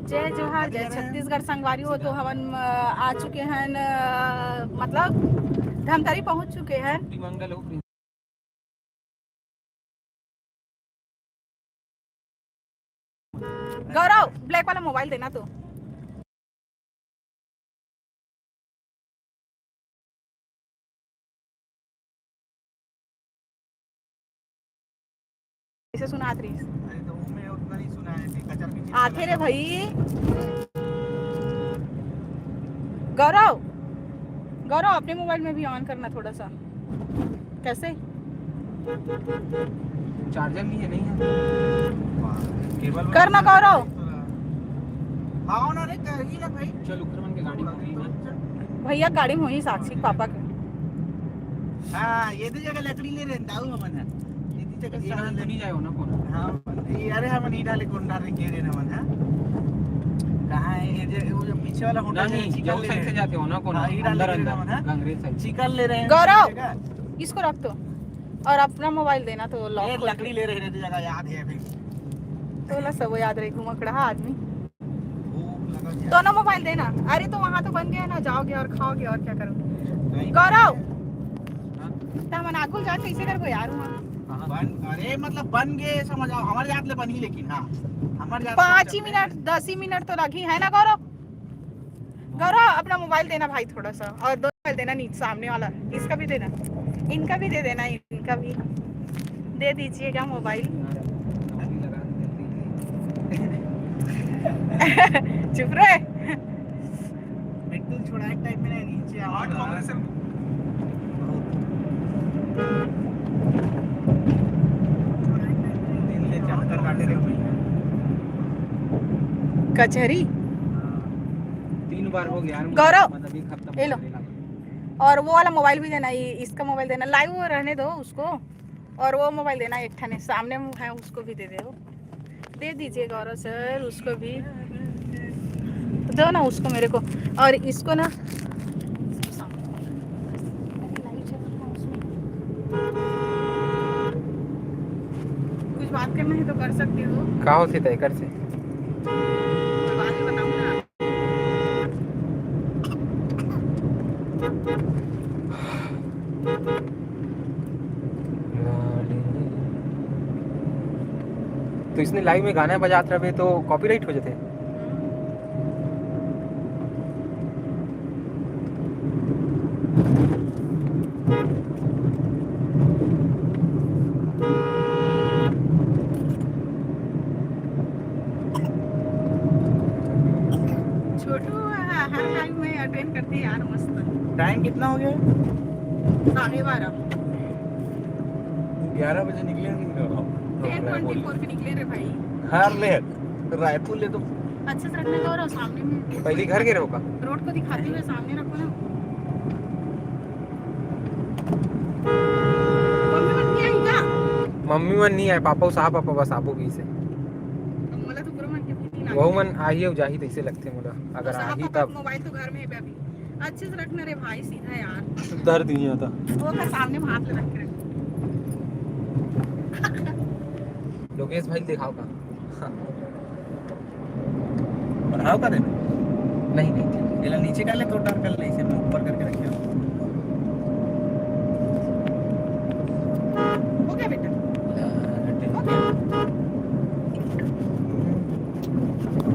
जय जोहार जय छत्तीसगढ़ संगवारी हो तो हवन आ चुके हैं मतलब धमतरी पहुंच चुके हैं। गौरव ब्लैक वाला मोबाइल देना तो इसे सुना रही आते रे भाई। गौरव गौरव अपने मोबाइल में भी ऑन करना थोड़ा सा। कैसे चार्जर नहीं है? नहीं है केबल करना गौरव। हाँ ना रे कर ही ना भाई। चल उक्रमन के गाड़ी में ना भैया गाड़ी में हुई साक्षी पापा के। हाँ ये तो जगह लकड़ी ले रहे दाऊ हमन है ये तो जगह सारा नहीं जाए हो ना कौन। हाँ ये अरे हम नहीं डाले कौन डाल के रे ना मन है कहां है ये जो पीछे वाला होंडा नहीं जो साइड से जाते हो ना कौन अंदर अंदर कांग्रेस साइड चिकन ले रहे हैं। गौरव इसको रख दो और अपना मोबाइल देना तो लॉक लकड़ी ले रहे थे जगह याद है अभी तो ला सब याद रहे घुमकड़ा आदमी। दोनों मोबाइल देना। अरे तो वहाँ तो बन गया ना जाओगे और खाओगे और क्या करोगे। गौरव तमन आगुल जा कैसे कर गो यार वहाँ बन अरे मतलब बन गए समझ आओ हमारे याद ले बनी लेकिन हाँ हमारे याद 5 ही मिनट 10 ही मिनट तो लगी है ना गौरव। गौरव अपना मोबाइल देना भाई थोड़ा सा और दो मोबाइल देना नीचे सामने वाला इसका भी देना इनका भी दे देना इनका भी दे दीजिएगा मोबाइल। चुप रहे बिल्कुल छोड़ा एक टाइप में नीचे आवाज कांग्रेस कचहरी 3 बार हो गया गौरव ले लो और वो वाला मोबाइल भी देना इसका मोबाइल देना लाइव रहने दो उसको और वो मोबाइल देना एक ठाने सामने है उसको भी दे दे दीजिए गौरव सर उसको भी दो ना उसको मेरे को और इसको ना कुछ बात करना है तो कर सकते हो। का होते तय कर से बाद में बताऊंगा। तो इसने लाइव में गाना बजात रहे तो कॉपीराइट हो जाते। छोटू हर टाइम में अटेंड करती है यार मस्त। टाइम कितना हो गया? 12:30 11 बजे निकले नहीं 10:24 पे निकले रे भाई। हार ले रायपुर ले तो अच्छे से रखने दो और सामने में पहले घर के रहो का रोड को दिखाते हुए सामने रखो ना। मम्मी मन नहीं आए पापा साहब पापा बस आपो भी से मोला तो पूरा मन के फीलिंग आ वो मन आइए जाही तैसे लगते मोला अगर आही तब मोबाइल तो घर में है अभी अच्छे से रखना रे भाई सीधा यार दर्द नहीं आता वो का सामने में हाथ ले रख के रख। लोकेश भाई दिखाओ का बढ़ाओ का देना नहीं ये नीचे कर ले तो डार कर ले इसे ऊपर करके रखियो हो गया बेटा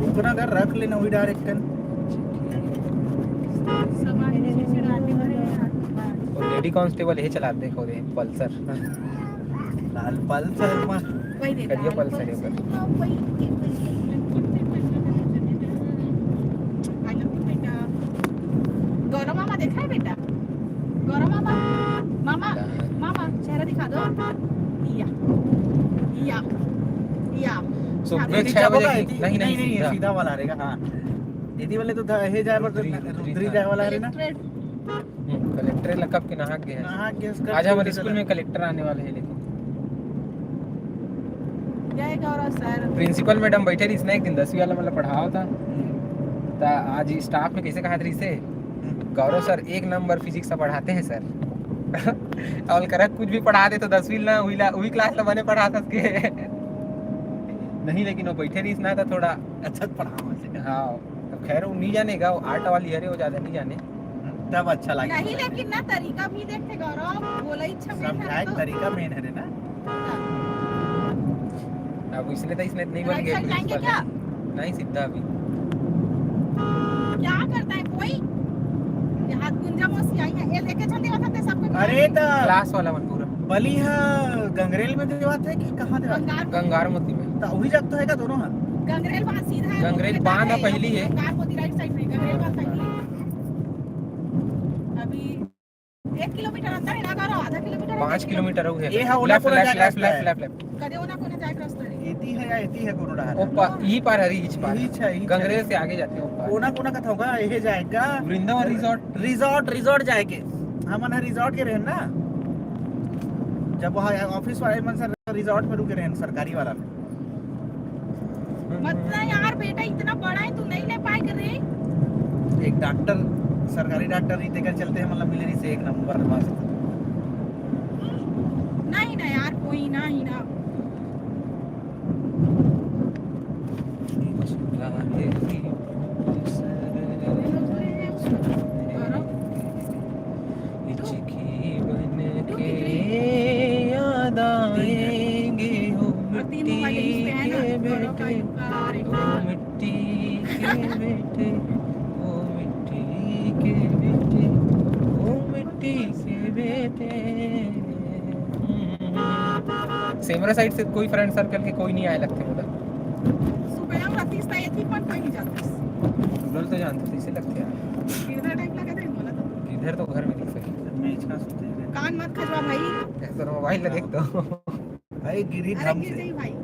रुकना कर रख लेना वही डायरेक्ट कर और लेडी कांस्टेबल ये चलाते देखो रे पल्सर लाल पल्सर मत करिए पल्सर ये पर गौरव मामा देखा है बेटा गौरव मामा मामा मामा चेहरा दिखा दो या सुबह 6 बजे नहीं सीधा वाला रहेगा हाँ दीदी वाले तो हे जाए रुद्री जाए वाला है ना कलेक्टर लकब के नहा के आज हमारे स्कूल में कलेक्टर आने वाले हैं लेकिन जय गौरव सर प्रिंसिपल मैडम बैठे रही इसने एक दिन 10वीं वाला मतलब पढ़ाया था तो आज स्टाफ में कैसे कहा रही से गौरव सर 1 नंबर फिजिक्स से पढ़ाते हैं सर और कर कुछ भी पढ़ा दे तो 10वीं ना वही क्लास में बने पढ़ा था के नहीं लेकिन वो बैठे रही ना था थोड़ा अच्छा पढ़ा मुझे हाँ अब खैर वो नहीं जानेगा वो आर्ट वाली अरे वो ज्यादा नहीं जाने तब अच्छा लगा नहीं लेकिन ना तरीका भी देखते गौरव बोला इच्छा में समझाए तरीका मेन है ना अब इसलिए तो इसने नहीं बन राइट गया साइड जाएंगे प्रिंसिपल क्या नहीं सीधा अभी क्या करता है कोई ये हाथ गुंजा मौसी आई है ये लेके चल दिया था सबको अरे तो क्लास वाला मन पूरा बली हाँ गंगरेल में देवात है कि कहाँ देवात गंगार मोती में तो वही जगह तो है का दोनों हाँ गंगरेल बांध सीधा है गंगरेल बांध पहली है गंगार मोती राइट साइड में गंगरेल बांध पहली है अभी 1 किलोमीटर अंदर है ना करो आधा किलोमीटर 5 किलोमीटर हो ये गया हाँ लेफ्ट ओना लेफ्ट लेफ्ट लेफ्ट लेफ्ट कदे ओना कोने जाए रास्ता है एती है या एती है कोनो रहा वो यही पार है रीच पार यही छै गंगरेल से आगे जाते हैं कोना कोना का होगा यही जाएगा वृंदावन रिजॉर्ट रिजॉर्ट जाएंगे हम रिजॉर्ट के रहे ना जब वहाँ ऑफिस वाले मन सर रिजॉर्ट में रुके रहे सरकारी वाला में मतलब यार बेटा इतना बड़ा है तू नहीं ले पाएगा रे एक डॉक्टर सरकारी डॉक्टर ही देकर चलते हैं मतलब मिलरी से 1 नंबर मस्त नहीं ना यार कोई ना ही ना याद आएंगे हो मिट्टी के बेटे ओ मिट्टी के बेटे ओ मिट्टी के बेटे ओ मिट्टी के बेटे सेमरा साइड से कोई फ्रेंड सर्कल के कोई नहीं आए लगते मुझे सुबह हम रात से थी पर कोई नहीं जाता उधर तो जानते थे इसे लगते यार कितना टाइम लगा था बोला तो इधर तो घर में दिख सके मैं इतना सोचते हैं कान मत खजवा भाई ऐसा मोबाइल देख तो भाई गिरी अरे धाम गिर से जाई भाई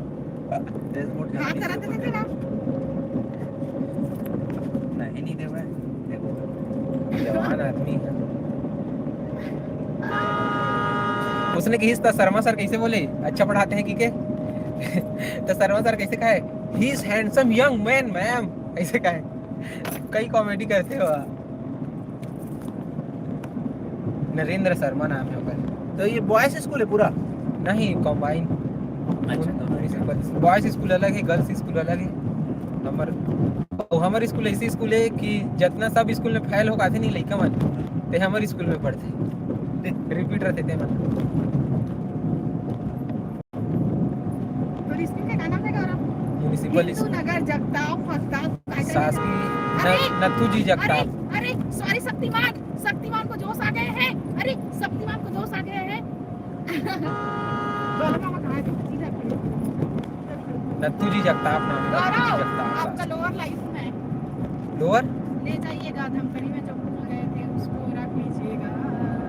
डैशबोर्ड हाथ कराते थे ना नहीं देवा देखो जवान आदमी है उसने कही था शर्मा सर कैसे बोले अच्छा पढ़ाते हैं कि के तो शर्मा सर कैसे कहे he is handsome young man ma'am ऐसे कहे कई कॉमेडी करते हो नरेंद्र शर्मा नाम है उसका तो ये बॉयज स्कूल है पूरा नहीं कॉम्बाइन बॉयज स्कूल अलग है गर्ल्स स्कूल अलग है हमारे स्कूल ऐसी स्कूल है कि जितना सब स्कूल में फेल होगा थे नहीं लड़का मन ते हमारे स्कूल में पढ़ते रिपीट रहते थे मन और इसमें क्या गाना है गौरव म्युनिसिपल हिंदू नगर जगताप फस्ताप शासकीय नथु जी जगताप अरे सॉरी शक्तिमान को जोश आ गए हैं अरे शक्तिमान को जोश आ गए हैं बोलो मामा कहाँ है इधर नथु जी जगताप नाम है नथु जी जगताप आपका लोअर लाइफ में लोअर ले जाइएगा धमतरी में जो भूल गए थे उसको रख लीजिएगा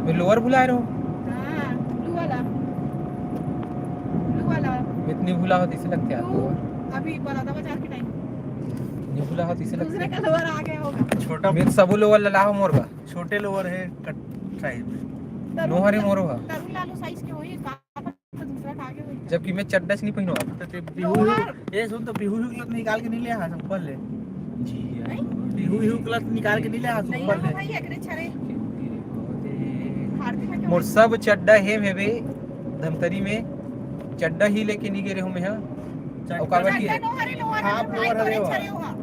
मैं लोअर बुला रहा हूँ हाँ ब्लू वाला मैं इतनी भूला होती इसे लगते हैं लोअर अभी बड़ौदा बाजार के टाइम नहीं भूला होती इसे लगते दूसरे का लोअर आ गया होगा छोटा मैं सब लोअर ललाहो मोरगा छोटे लोअर है कट साइज नोहरे मोरवा तरुण लालू साइज के होई का तो दूसरा का आगे होई जबकि मैं चड्डा नहीं पहनो तो बिहू ये सुन तो बिहू क्लथ निकाल के नहीं ले आ संपल ले जी बिहू क्लथ निकाल के नहीं ले आ नहीं संपल ले भाई एकरे छरे भारती में मोर सब चड्डा है भेबे धमतरी में चड्डा ही लेके नहीं गए हूं मैं हां और काबर की है हां लोअर है वो छरे हुआ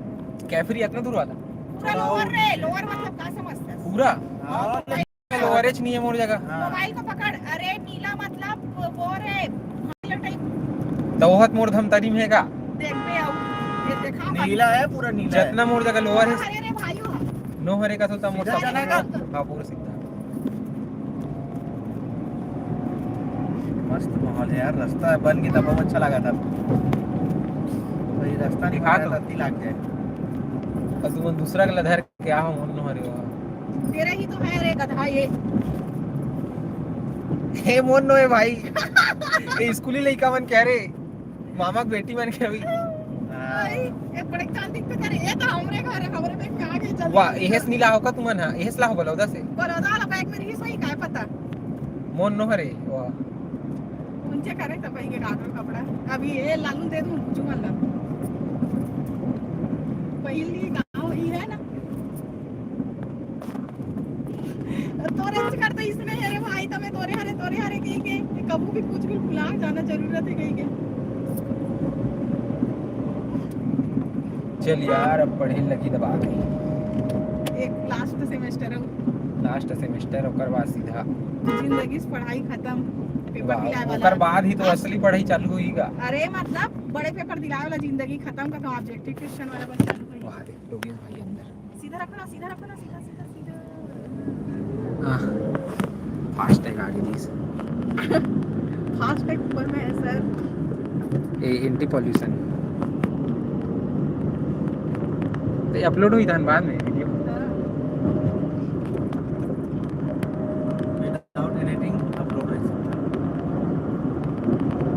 कैफरी इतना दूर वाला पूरा लोअर रे लोअर मतलब का समझता है पूरा हां लोअरेज नहीं है मोर जगह मोबाइल को पकड़ अरे नीला मतलब वो रे नीला टाइप दौहत मोर धमतरी में हैगा देख पे आओ ये देखा नीला है पूरा नीला है जितना मोर जगह लोअर है अरे रे भाइयों नो हरे का तो मोर सीधा सब चलेगा? हां पूरा सीधा मस्त माहौल है यार रास्ता बन गया था बहुत अच्छा लगा था भाई रास्ता नहीं दिखा बना तो। था ती लग जाए और तुम दूसरा का लधर क्या हो मोर नो हरे तेरा ही तो है रे गधा ये हे मोर नो है भाई ये स्कूली लइका मन कह रे मामा की बेटी मन के अभी भाई ये बड़े चांदी पे करे ये तो हमरे घर है हमरे में क्या के चल वाह एहेस नीला होगा तुमन हां एहेस ला हो बलौदा से बड़ौदा वाला बैग में रही सही काय पता मोर नो हरे वाह उनसे करे तो भाई के काटो कपड़ा अभी ये लालू दे दूं जुमन ला पहली गांव ही है ना तोरे से करते इसमें अरे भाई तमे तोरे हरे कहीं के कबू भी कुछ भी भुला जाना जरूरत है कहीं के चल यार अब पढ़े लगी दबा के एक लास्ट सेमेस्टर है, लास्ट सेमेस्टर ओकर बाद सीधा जिंदगी से पढ़ाई खत्म, पेपर दिलाए ओकर वाला। बाद ही तो असली पढ़ाई चालू होईगा। अरे मतलब बड़े पेपर दिलाए वाला, जिंदगी खत्म का ऑब्जेक्टिव क्वेश्चन वाला बस चालू है। वाह देख लोग भाई अंदर सीधा रखना, सीधा रखना, सीधा सीधा सीधा। फास्ट टैग आगे प्लीज फास्ट टैग ऊपर में है सर। एंटी पॉल्यूशन अपलोड हुई था बाद में वीडियो विदाउट एडिटिंग अपलोड है।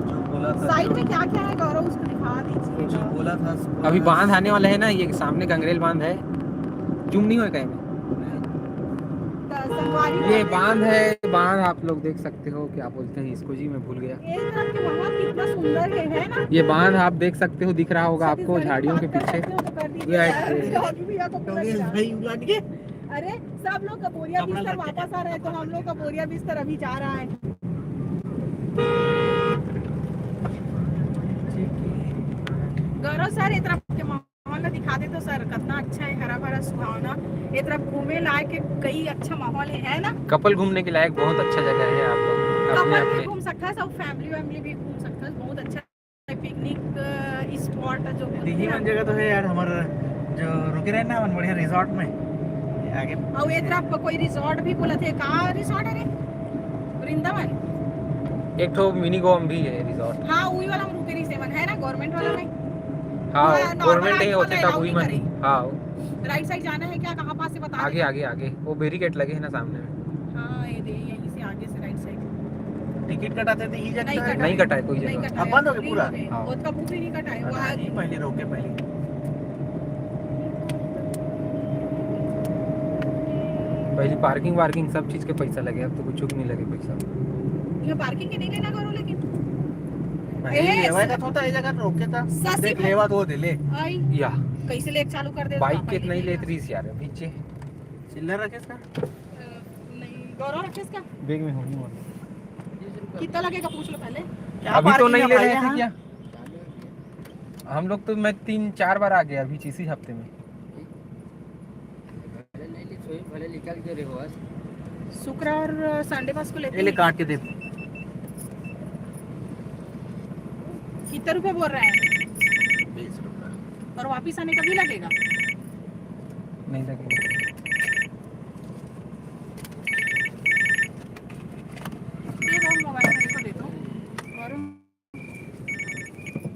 जो बोला था, साइड में क्या क्या है गौरव, उसको दिखा जो दीजिए। बोला था अभी बांध आने वाला है ना, ये सामने गंगरेल बांध है, जूम नहीं होगा कहीं में। ये बांध है, बांध आप लोग देख सकते हो, क्या बोलते हैं इसको जी मैं भूल गया। ये तरफ के वहाँ कितना सुंदर है ना। ये बांध आप देख सकते हो, दिख रहा होगा आपको झाड़ियों के पीछे। भाई उलट के अरे सब लोग का बोरिया बिस्तर वापस आ रहे हैं, तो हम लोग का बोरिया बिस्तर अभी जा रहा है। गौरव सर ये तरफ के माहौल में दिखा दे तो सर कितना अच्छा है, हरा भरा सुहावना। ये तरफ घूमे लायक कई अच्छा माहौल है ना। कपल घूमने के लायक बहुत अच्छा जगह है, आप लोग अपने कपल भी अपने घूम सकता है, सब फैमिली वैमिली भी घूम सकता है, बहुत अच्छा पिकनिक स्पॉट जो दिल्ली में जगह तो है यार, हमारा जो रुके रहे ना मन बढ़िया रिजॉर्ट में आगे। और ये तरफ कोई रिजॉर्ट भी बोला थे, कहाँ रिजॉर्ट है रे? वृंदावन। एक तो मिनी गोवा भी है रिजॉर्ट। हाँ वही वाला हम रुके नहीं, सेवन है ना गवर्नमेंट वाला नहीं। हाँ normal गवर्नमेंट है, आदमी होते वाला का allow वही नहीं मन। करे। हाँ राइट साइड जाना है क्या, कहाँ पास से बता आगे दे। आगे आगे वो बैरिकेड लगे हैं ना सामने में। हाँ ये दे, यहीं से आगे से राइट साइड। टिकट कटाते थे ये जगह है। नहीं कटा है कोई नहीं जगह। कटा अब है, बंद हो गया free पूरा? हो गए। हाँ। वो का भी नहीं कटा है वो नहीं, पहले रोके पहले पहले पार्किंग वार्किंग सब चीज के पैसा लगे, अब तो कुछ भी नहीं लगे पैसा। ये पार्किंग के नहीं लेना करो लेकिन। पहले लेवा का होता है जगह रोके था, सस्ती देख लेवा तो दे ले आई या कैसे लेक चालू कर दे। बाइक के नहीं लेत रही यार पीछे चिल्लर रखे इसका। नहीं गौरव रखे इसका बैग में होगी वो। कितना लगेगा पूछ लो पहले। अभी तो नहीं ले रहे थे हैं क्या हम लोग, तो मैं 3-4 बार आ गया अभी इसी हफ्ते में। शुक्र और संडे को उसको लेते ये ले हैं। काट के दे। कितने रुपए बोल रहे हैं 20 रुपए। और वापिस आने का भी लगेगा। नहीं लगेगा। ये दो मोबाइल मेरे को दे दो। और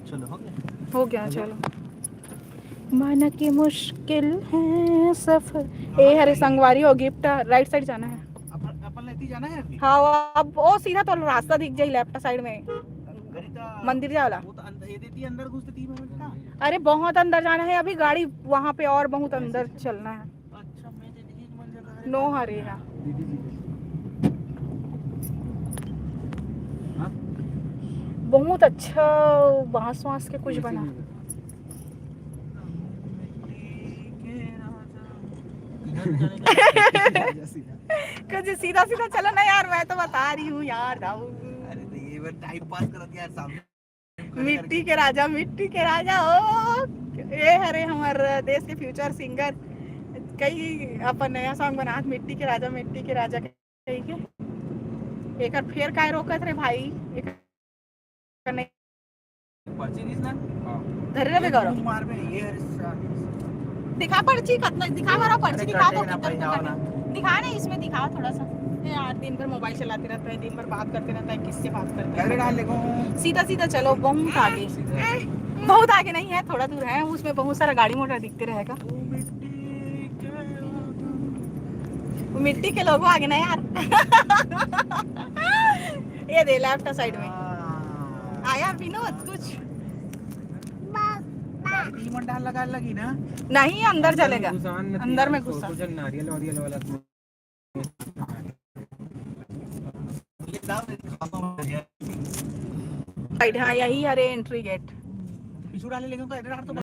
चलो हो गया। हो गया चलो। माना की मुश्किल है सफर। ए हरे संगवारी हो गिफ्ट राइट साइड जाना है। अपन लेती जाना है अभी। हाँ अब वो सीधा तो रास्ता दिख जाए लेफ्ट साइड में मंदिर जाला। वो तो अंदर ये देती अंदर घुसते 3 मिनट का। अरे बहुत अंदर जाना है अभी, गाड़ी वहाँ पे और बहुत अंदर चलना है। अच्छा मैं जिंदगी में जगह नो हरी है। हाँ? बहुत अच्छा बांस वांस के कुछ बना। कुछ सीधा सीधा चलो ना यार, मैं तो बता रही हूँ यार दाऊ। अरे तो ये बार टाइम पास कर दिया यार सामने। मिट्टी के राजा, मिट्टी के राजा ओ ये हरे हमारे देश के फ्यूचर सिंगर। कई अपन नया सॉन्ग बना, मिट्टी के राजा, मिट्टी के राजा कही के एक फिर काय रोकत रे भाई। एक नहीं पर्ची दिस ना। हां धरे रे गौरव मार में ये दिखा पर्ची कितना दिखा, मेरा पर्ची दिखा दो कटेगा ना भाई, हाँ ना। दिखा नहीं इसमें दिखा थोड़ा सा। ये यार दिन भर मोबाइल चलाते रहता है, दिन भर बात करते रहता है, किससे बात करते कैसे हैं। डाल लेगो। सीधा सीधा चलो, बहुत आगे, बहुत आगे नहीं है, थोड़ा दूर है, उसमें बहुत सारा गाड़ी मोटर दिखते रहेगा। मिट्टी के लोगों आगे ना यार। ये दे लेफ्ट साइड में आया विनोद कुछ 3 मिनट डाल लगा लगी ना। नहीं अंदर चलेगा, अंदर में घुसा। नारियल वारियल वाला ये दाव साइड हाँ यही हरे एंट्री गेट। पिछू डाले लेकिन तो